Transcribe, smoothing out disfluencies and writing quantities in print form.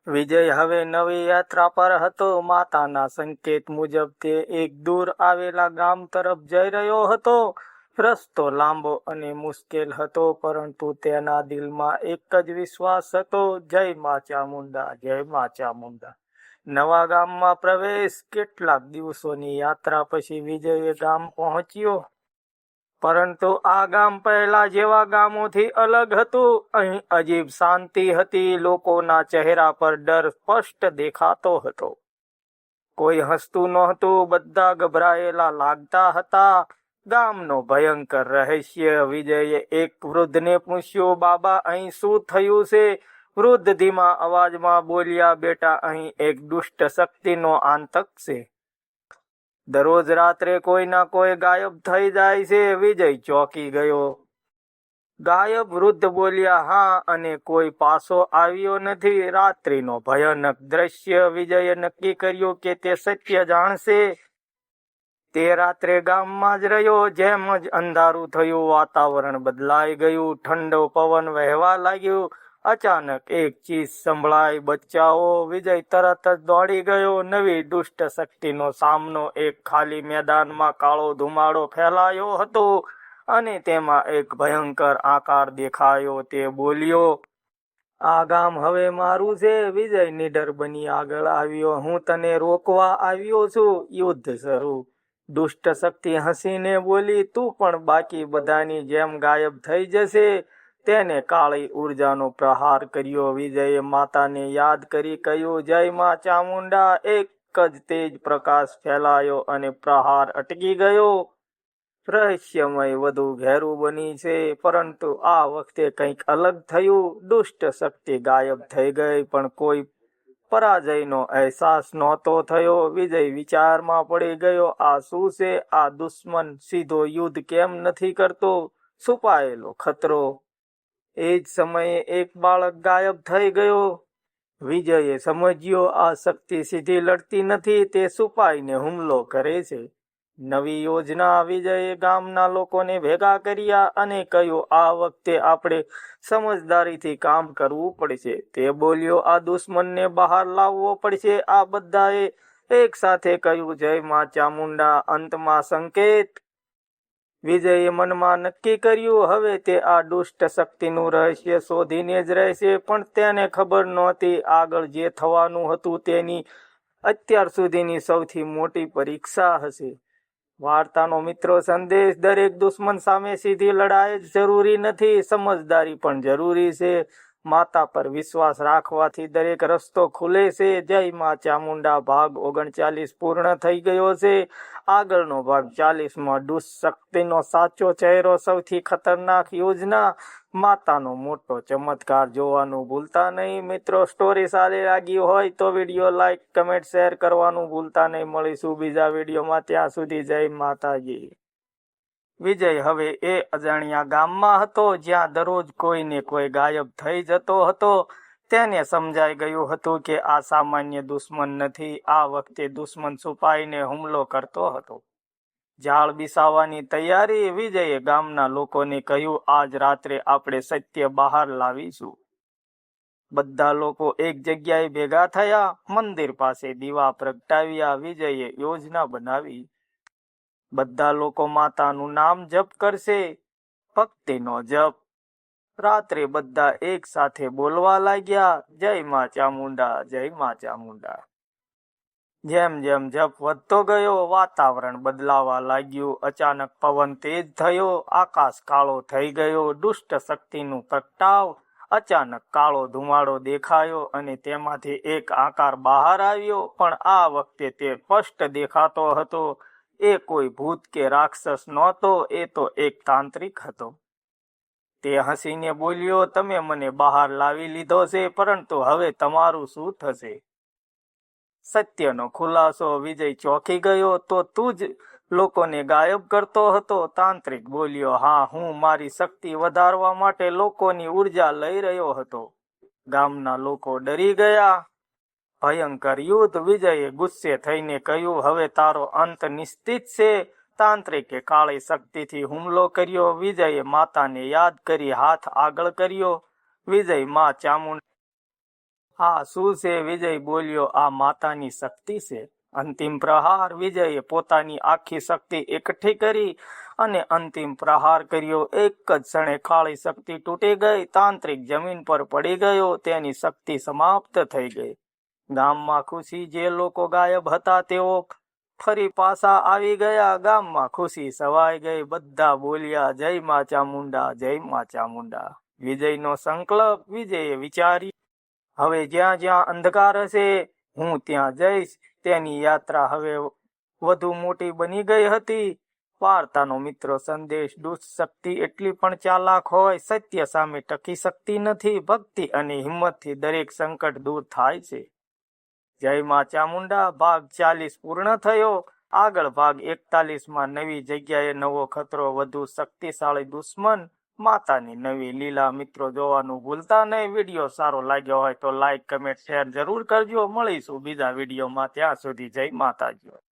વિજય હવે નવી યાત્રા પર હતો. માતાના સંકેત મુજબ તે એક દૂર આવેલા ગામ તરફ જઈ રહ્યો હતો. રસ્તો લાંબો અને મુશ્કેલ હતો, પરંતુ તેના દિલમાં એક જ વિશ્વાસ હતો: જય મા ચામુંડા, જય મા ચામુંડા. નવા ગામમાં પ્રવેશ. કેટલાક દિવસોની યાત્રા પછી વિજય ગામ પહોંચ્યો. પરંતુ આ ગામ પહેલા જેવા ગામોથી અલગ હતું. અહીં અજીબ શાંતિ હતી. લોકોના ચહેરા પર ડર સ્પષ્ટ દેખાતો હતો. કોઈ હસતું નહોતું, બધા ગભરાયેલા લાગતા હતા. ગામનો ભયંકર રહસ્ય. વિજયે એક વૃદ્ધને પૂછ્યું, બાબા, અહીં શું થયું છે? વૃદ્ધ ધીમા અવાજમાં બોલ્યા, બેટા, અહીં એક દુષ્ટ શક્તિનો આતંક છે. દરરોજ રાત્રે કોઈ ના કોઈ ગાયબ થઈ જાય છે. વિજય ચોંકી ગયો. ગાયબ? વૃદ્ધ બોલ્યા, હા, અને કોઈ પાછો આવ્યો નથી. રાત્રિનો ભયાનક દ્રશ્ય. વિજયે નક્કી કર્યું કે તે સત્ય જાણશે. તે રાત્રે ગામમાં જ રહ્યો. જેમ જ અંધારું થયું, વાતાવરણ બદલાઈ ગયું. ઠંડો પવન વહેવા લાગ્યો. અચાનક એક ચીસ સંભળાઈ, બચ્ચાઓ. વિજય તરત જ દોડી ગયો. નવી દુષ્ટ શક્તિનો સામનો. એક ખાલી મેદાનમાં કાળો ધુમાડો ફેલાયો હતો અને તેમાં એક ભયંકર આકાર દેખાયો. તે બોલ્યો, આ ગામ હવે મારું છે. વિજય નીડર બની આગળ આવ્યો. હું તને રોકવા આવ્યો છું. યુદ્ધ શરૂ. દુષ્ટ શક્તિ હસીને બોલી, તું પણ બાકી બધાની જેમ ગાયબ થઈ જશે. તેને કાળી ઉર્જાનો પ્રહાર કર્યો. વિજયે માતાને યાદ કરી કહ્યું, જય મા ચામુંડા. એક જ તેજ પ્રકાશ ફેલાયો અને પ્રહાર અટકી ગયો. રહસ્યમય વધુ ઘેરું બની છે, પરંતુ આ વખતે કંઈક અલગ થયું. દુષ્ટ શક્તિ ગાયબ થઈ ગઈ, પણ કોઈ પરાજયનો અહેસાસ નહોતો થયો. વિજય વિચારમાં પડી ગયો, આ શું છે? આ દુશ્મન સીધો યુદ્ધ કેમ નથી કરતો? છુપાયેલો ખતરો. એ જ સમયે એક બાળક ગાયબ થઈ ગયો. વિજયે સમજ્યો, આ શક્તિ સીધી લડતી નથી, તે છુપાઈને હુમલો કરે છે. નવી યોજના. વિજયે ગામના લોકોને ભેગા કર્યા અને કહ્યું, આ વખતે આપણે સમજદારીથી કામ કરવું પડશે. તે બોલ્યો, આ દુશ્મનને બહાર લાવવો પડશે. આ બધાએ એક સાથે કહ્યું, જય મા ચામુંડા. અંતમાં સંકેત. વિજયે મનમાં નક્કી કર્યું, હવે તે આ દુષ્ટ શક્તિનું રહસ્ય શોધીને જ રહેશે. પણ તેને ખબર નહોતી આગળ જે થવાનું હતું તેની અત્યાર સુધીની સૌથી મોટી પરીક્ષા હશે. વાર્તાનો મિત્રો સંદેશ: દરેક દુશ્મન સામે સીધી લડાઈ જ જરૂરી નથી, સમજદારી પણ જરૂરી છે. માતા પર વિશ્વાસ રાખવાથી દરેક રસ્તો ખુલે છે. જય મા ચામુંડા ભાગ 39 પૂર્ણ થઈ ગયો છે. આગળનો ભાગ 40માં દુષ્ટ શક્તિનો સાચો ચહેરો, સૌથી ખતરનાક યોજના, માતાનો મોટો ચમત્કાર જોવાનું ભૂલતા નહીં. મિત્રો, સ્ટોરી સારી લાગી હોય તો વિડીયો લાઈક, કમેન્ટ, શેર કરવાનું ભૂલતા નહીં. મળીશું બીજા વિડીયોમાં. ત્યાં સુધી જય માતાજી. વિજય હવે એ અજાણ્યા ગામમાં હતો જ્યાં દરરોજ કોઈને કોઈ ગાયબ થઈ જતો હતો. તેને સમજાઈ ગયું હતું કે આ સામાન્ય દુશ્મન નથી. આ વખતે દુશ્મન છુપાઈને હુમલો કરતો હતો. જાળ બિછાવવાની તૈયારી. વિજયે ગામના લોકોને કહ્યું, આજ રાત્રે આપણે સત્ય બહાર લાવીશું. બધા લોકો એક જગ્યાએ ભેગા થયા. મંદિર પાસે દીવા પ્રગટાવ્યા. વિજયે યોજના બનાવી. બધા લોકો માતાનું નામ જપ કરશે. ભક્તિનો જપ. રાત્રે બધા એક સાથે બોલવા લાગ્યા, જય મા ચામુંડા, જય મા ચામુંડા. જેમ જેમ જપ વધતો ગયો, વાતાવરણ બદલાવા લાગ્યું. અચાનક પવન તેજ થયો. આકાશ કાળો થઈ ગયો. દુષ્ટ શક્તિનું પ્રગટાવ. અચાનક કાળો ધુમાડો દેખાયો અને તેમાંથી એક આકાર બહાર આવ્યો. પણ આ વખતે તે સ્પષ્ટ દેખાતો હતો. એ કોઈ ભૂત કે રાક્ષસ નહોતો, એ તો એક તાંત્રિક હતો. તે હસીને બોલ્યો, તમે મને બહાર લાવી લીધો છે, પરંતુ હવે તમારું શું થશે? સત્યનો ખુલાસો. વિજય ચોંકી ગયો, તો તું જ લોકોને ગાયબ કરતો હતો? તાંત્રિક બોલ્યો, હા, હું મારી શક્તિ વધારવા માટે લોકોની ઉર્જા લઈ રહ્યો હતો. ગામના લોકો ડરી ગયા. ભયંકર યુદ્ધ. વિજયે ગુસ્સે થઈને કહ્યું, હવે તારો અંત નિશ્ચિત છે. તાંત્રિકે કાળી શક્તિથી હુમલો કર્યો. વિજયે માતાને યાદ કરી હાથ આગળ કર્યો. વિજય મા ચામુંડા આ શું છે? વિજય બોલ્યો, આ માતાની શક્તિ છે. અંતિમ પ્રહાર. વિજયે પોતાની આખી શક્તિ એકઠી કરી અને અંતિમ પ્રહાર કર્યો. એક જ ક્ષણે કાળી શક્તિ તૂટી ગઈ. તાંત્રિક જમીન પર પડી ગયો. તેની શક્તિ સમાપ્ત થઈ ગઈ. ગામમાં ખુશી. જે લોકો ગાયબ હતા તેઓ ફરી પાછા આવી ગયા. ગામમાં ખુશી છવાઈ ગઈ. બધા બોલ્યા, જય મા ચામુંડા, જય મા ચામુંડા. વિજયનો સંકલ્પ. વિજયે વિચાર્યું, હવે જ્યાં જ્યાં અંધકાર હશે હું ત્યાં જઈશ. તેની યાત્રા હવે વધુ મોટી બની ગઈ હતી. વાર્તાનો મિત્રો સંદેશ: દુષ્ટ એટલી પણ ચાલાક હોય, સત્ય સામે ટકી શકતી નથી. ભક્તિ અને હિંમતથી દરેક સંકટ દૂર થાય છે. જય મા ચામુંડા. ભાગ 40 પૂર્ણ થયો. આગળ ભાગ 41માં નવી જગ્યાએ નવો ખતરો, વધુ શક્તિશાળી દુશ્મન, માતાની નવી લીલા. મિત્રો જોવાનું ભૂલતા નહીં. વિડીયો સારો લાગ્યો હોય તો લાઈક, કમેન્ટ, શેર જરૂર કરજો. મળીશું બીજા વિડીયોમાં. ત્યાં સુધી જય માતાજી.